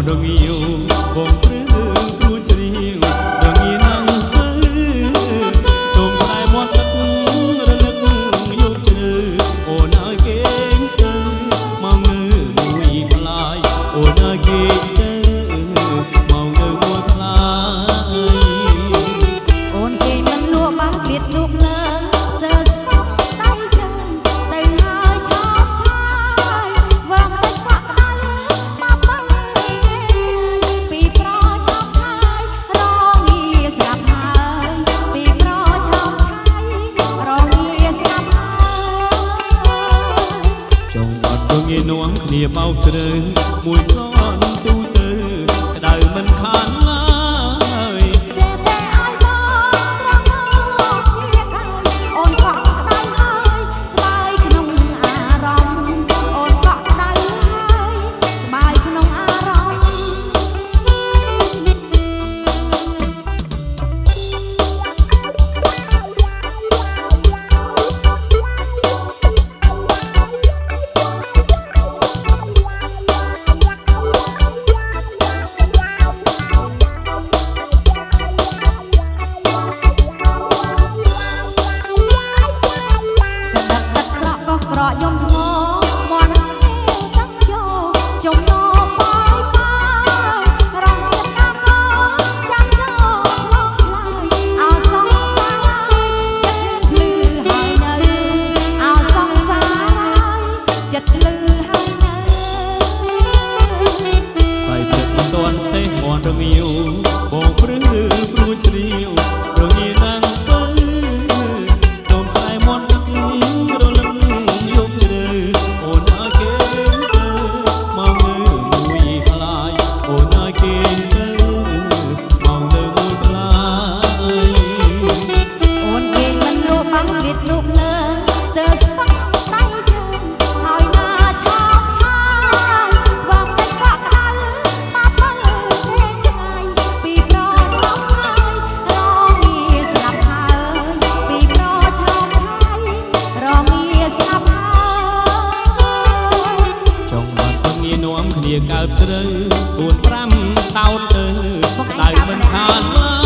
រងាវបងព្រឺព្រួយស្រៀងរងាណាំងទៅទុំស្ដាយមាត់ទឹករលឹកយកជ្រៅអូនអើយគេទៅមកងើមួយផ្លាយអូនអើយគេទៅមកងើមួយផ្លាយអូនគេមិនលក់បានទៀតលក់លើសើស្ពងដៃជើងទៅហើយឆោតឆាយវងទឹកកក់ដៅមកបឹងគេពីប្រឆោតឆាយរងាស្រាប់ហើយពីប្រឆោតឆាយរងាស្រាប់ហើយចង់អត់ទៅងាយនាំគ្នាបោកស្រើមួយសនទូទៅក្តៅមិនខានឡើយតែឲ្យបងត្រង់មកជាកាយអូនកក់ដៅហើយស្បើយក្នុងអារម្មណ៍អូនកក់ដៅហើយស្បើយក្នុងអារម្មណ៍ក្រក់យំធ្ងរមកនឹងទឹកយកចំនោបាយបាយរងទៀតកាកចាំចូលឆ្លងឆ្លើយអោសងសាយចិត្តភ្លឺហើយនៅអោសងសាយចិត្តភ្លឺហើយនៅតែព្រឹកមិនទាន់សេះមាត់រងាវបងព្រឺព្រួយស្រៀវរងាណាំងទៅទុំស្ដាយមាត់ទឹករលឹកយកជ្រៅអូនអើយគេទៅមកងើមួយផ្លាយអូនអើយគេទៅមកងើមួយផ្លាយអូនគេមិនលក់បាំងគេលក់លើសើស្ពងដៃជើងហើយណាឆោតឆាយវងទឹកកក់ដៅមកបឹងគេឆ្ងាយពីប្រឆោតឆាយរងាស្រាប់ហើយពីប្រឆោតឆាយរងាស្រាប់ហើយចង់បានទៅងាយនាំគ្នាកើបស្រូវ4 5តោតទៅដៅមិនខានឡើយ